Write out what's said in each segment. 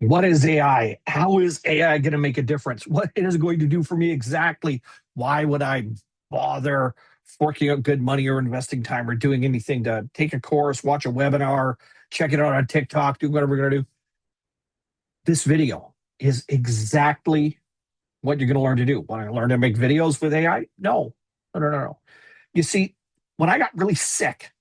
What is AI? How is AI going to make a difference? What it is going to do for me exactly? Why would I bother forking out good money or investing time or doing anything to take a course, watch a webinar, check it out on TikTok, do whatever we're going to do? This video is exactly what you're going to learn to do. Want to learn to make videos with AI? No, no, no, no, no. You see, when I got really sick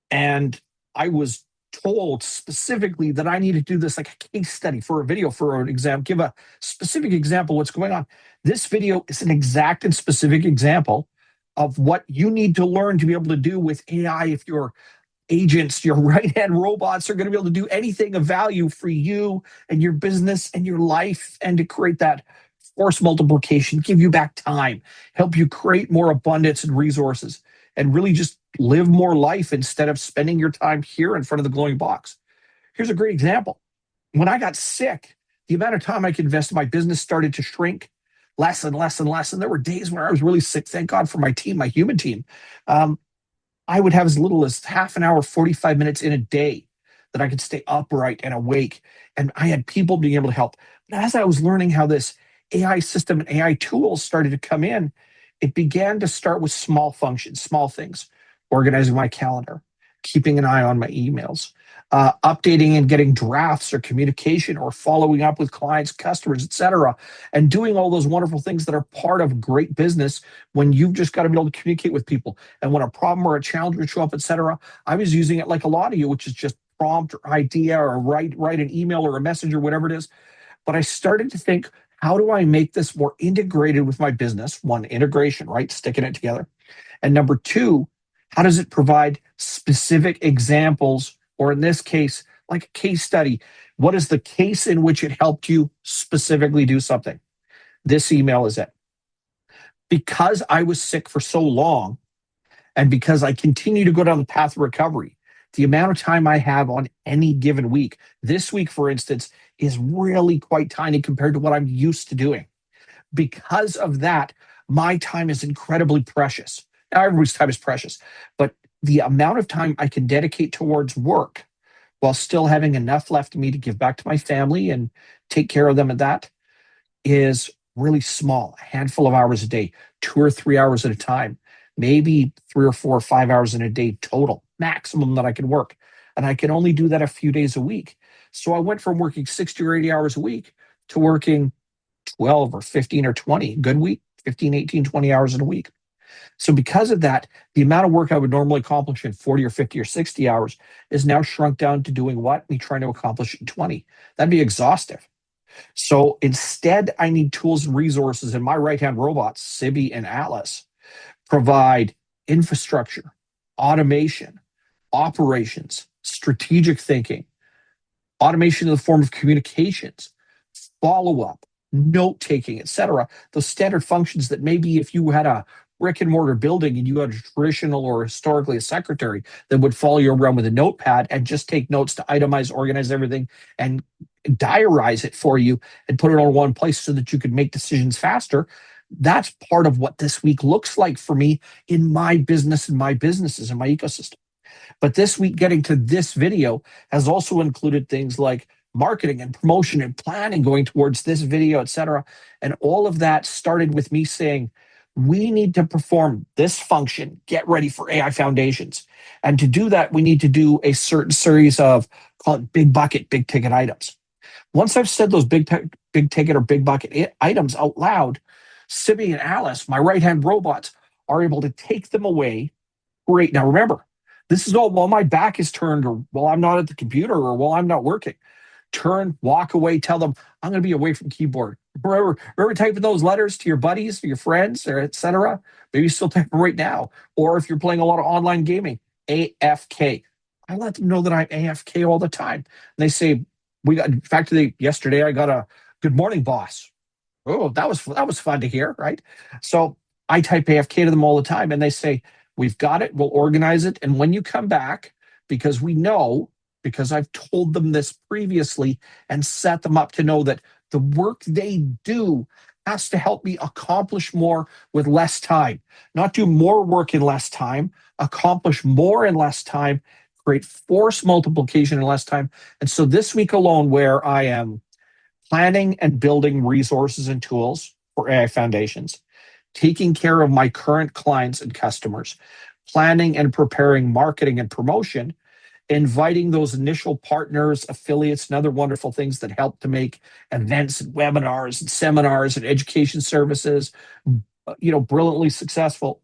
and I was told specifically that I needed to do this like a case study for a video for an exam, give a specific example of what's going on. This video is an exact and specific example of what you need to learn to be able to do with AI. If your agents, your right hand robots are going to be able to do anything of value for you and your business and your life, and to create that force multiplication, give you back time, help you create more abundance and resources, and really just live more life instead of spending your time here in front of the glowing box. Here's a great example. When I got sick, the amount of time I could invest in my business started to shrink less and less and less. And there were days where I was really sick. Thank God for my team, my human team. I would have as little as half an hour, 45 minutes in a day that I could stay upright and awake. And I had people being able to help. But as I was learning how this AI system and AI tools started to come in, it began to start with small functions, small things, organizing my calendar, keeping an eye on my emails, updating and getting drafts or communication or following up with clients, customers, etc., and doing all those wonderful things that are part of great business when you've just got to be able to communicate with people. And when a problem or a challenge would show up, etc., I was using it like a lot of you, which is just prompt or idea or write an email or a message or whatever it is. But I started to think, how do I make this more integrated with my business? One, integration, right? Sticking it together. And number two, how does it provide specific examples, or in this case, like a case study? What is the case in which it helped you specifically do something? This email is it. Because I was sick for so long, and because I continue to go down the path of recovery, the amount of time I have on any given week, this week, for instance, is really quite tiny compared to what I'm used to doing. Because of that, my time is incredibly precious. Now, everybody's time is precious, but the amount of time I can dedicate towards work while still having enough left of me to give back to my family and take care of them, at that is really small. A handful of hours a day, 2 or 3 hours at a time, maybe 3 or 4 or 5 hours in a day total, maximum that I can work. And I can only do that a few days a week. So I went from working 60 or 80 hours a week to working 12 or 15 or 20, good week, 15, 18, 20 hours in a week. So because of that, the amount of work I would normally accomplish in 40 or 50 or 60 hours is now shrunk down to doing what? Me trying to accomplish in 20. That'd be exhaustive. So instead, I need tools and resources, and my right-hand robots, Sibby and Atlas, provide infrastructure, automation, operations, strategic thinking, automation in the form of communications, follow-up, note-taking, etc. Those standard functions that maybe if you had a brick and mortar building and you had a traditional or historically a secretary that would follow you around with a notepad and just take notes to itemize, organize everything, and diarize it for you and put it on one place so that you could make decisions faster. That's part of what this week looks like for me in my business and my businesses and my ecosystem. But this week, getting to this video has also included things like marketing and promotion and planning going towards this video, etc. And all of that started with me saying, we need to perform this function, get ready for AI foundations. And to do that, we need to do a certain series of, call it big bucket, big ticket items. Once I've said those big ticket or big bucket items out loud, Sibby and Atlas, my right-hand robots, are able to take them away. Great. Now remember, this is all while my back is turned, or while I'm not at the computer, or while I'm not working. Turn, walk away, tell them, I'm going to be away from keyboard. Remember typing those letters to your buddies, to your friends, or etc. Maybe you still type them right now. Or if you're playing a lot of online gaming, AFK. I let them know that I'm AFK all the time. And they say, in fact, yesterday I got a good morning, boss. Oh, that was fun to hear, right? So I type AFK to them all the time, and they say, we've got it, we'll organize it. And when you come back, because we know, because I've told them this previously and set them up to know that the work they do has to help me accomplish more with less time, not do more work in less time, accomplish more in less time, create force multiplication in less time. And so this week alone, where I am planning and building resources and tools for AI foundations, taking care of my current clients and customers, planning and preparing marketing and promotion, inviting those initial partners, affiliates, and other wonderful things that help to make events and webinars and seminars and education services, brilliantly successful,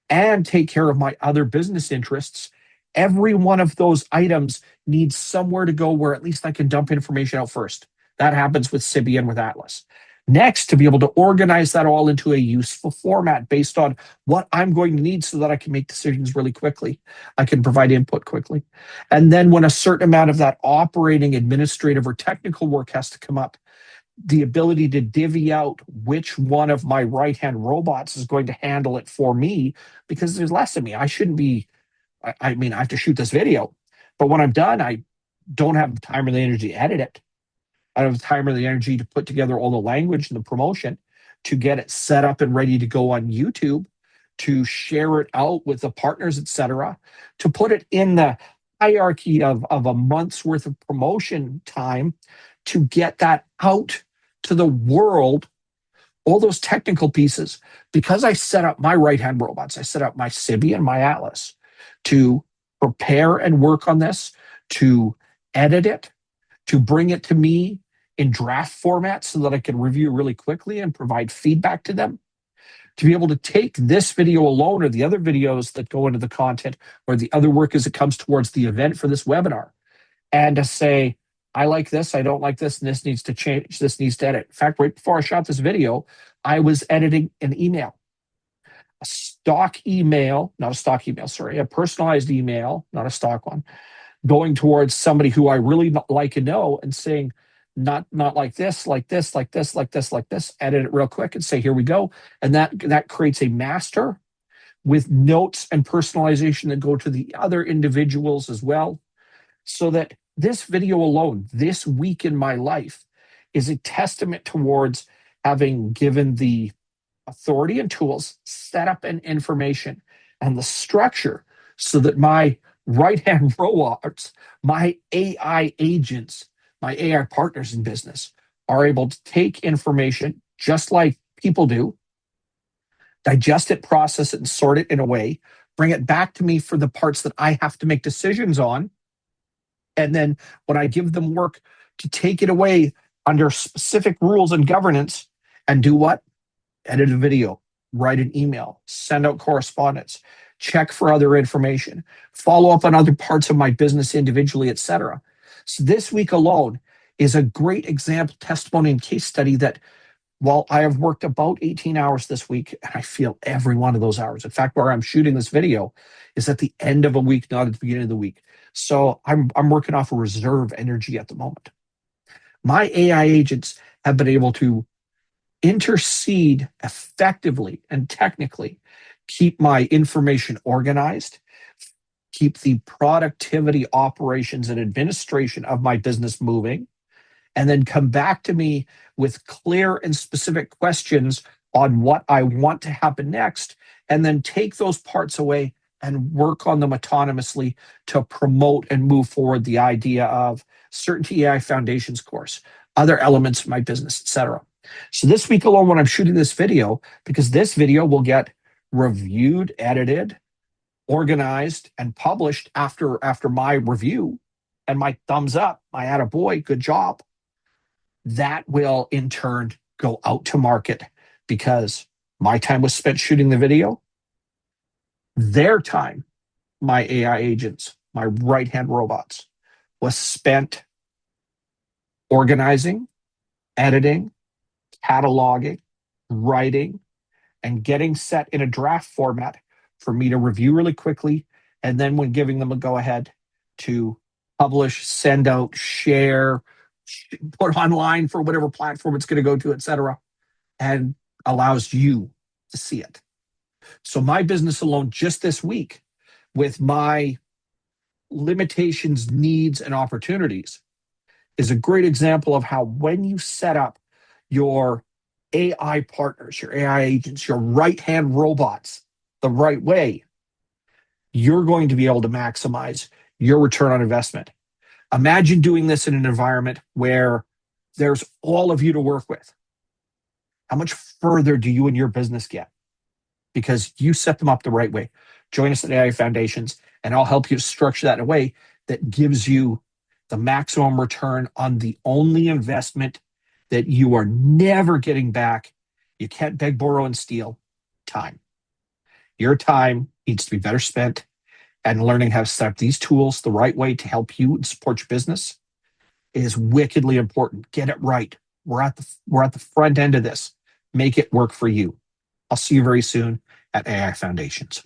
and take care of my other business interests. Every one of those items needs somewhere to go where at least I can dump information out first. That happens with Sibby and with Atlas. Next, to be able to organize that all into a useful format based on what I'm going to need so that I can make decisions really quickly. I can provide input quickly. And then when a certain amount of that operating, administrative, or technical work has to come up, the ability to divvy out which one of my right-hand robots is going to handle it for me, because there's less of me. I shouldn't be, I mean, I have to shoot this video, but when I'm done, I don't have the time or the energy to edit it. I don't have the time or the energy to put together all the language and the promotion, to get it set up and ready to go on YouTube, to share it out with the partners, etc., to put it in the hierarchy of a month's worth of promotion time to get that out to the world, all those technical pieces. Because I set up my right-hand robots, I set up my Sibby and my Atlas to prepare and work on this, to edit it, to bring it to me in draft format so that I can review really quickly and provide feedback to them, to be able to take this video alone or the other videos that go into the content or the other work as it comes towards the event for this webinar, and to say, I like this, I don't like this, and this needs to change, this needs to edit. In fact, right before I shot this video, I was editing an email, a stock email, not a stock email, sorry, a personalized email, not a stock one, going towards somebody who I really like and know, and saying, not like this, like this, like this, like this, like this, edit it real quick and say, here we go. And that creates a master with notes and personalization that go to the other individuals as well. So that this video alone, this week in my life, is a testament towards having given the authority and tools, setup and information, and the structure so that my right-hand robots, my AI agents, my AI partners in business are able to take information just like people do, digest it, process it, and sort it in a way, bring it back to me for the parts that I have to make decisions on. And then when I give them work, to take it away under specific rules and governance, and do what? Edit a video, write an email, send out correspondence, check for other information, follow up on other parts of my business individually, etc. So this week alone is a great example, testimony, and case study that while I have worked about 18 hours this week, and I feel every one of those hours. In fact, where I'm shooting this video is at the end of a week, not at the beginning of the week. So I'm working off a reserve energy at the moment. My AI agents have been able to intercede effectively and technically, keep my information organized, keep the productivity, operations, and administration of my business moving, and then come back to me with clear and specific questions on what I want to happen next, and then take those parts away and work on them autonomously to promote and move forward the idea of Certainty AI Foundations course, other elements of my business, etc. So this week alone, when I'm shooting this video, because this video will get reviewed, edited, organized, and published after my review and my thumbs up, my attaboy, good job, that will in turn go out to market, because my time was spent shooting the video. Their time, my AI agents, my right-hand robots, was spent organizing, editing, cataloging, writing, and getting set in a draft format for me to review really quickly. And then when giving them a go-ahead, to publish, send out, share, put online for whatever platform it's going to go to, etc., and allows you to see it. So my business alone, just this week, with my limitations, needs, and opportunities, is a great example of how when you set up your AI partners, your AI agents, your right-hand robots the right way, you're going to be able to maximize your return on investment. Imagine doing this in an environment where there's all of you to work with. How much further do you and your business get? Because you set them up the right way. Join us at AI Foundations, and I'll help you structure that in a way that gives you the maximum return on the only investment that you are never getting back. You can't beg, borrow, and steal time. Your time needs to be better spent, and learning how to set up these tools the right way to help you and support your business is wickedly important. Get it right. We're at the front end of this. Make it work for you. I'll see you very soon at AI Foundations.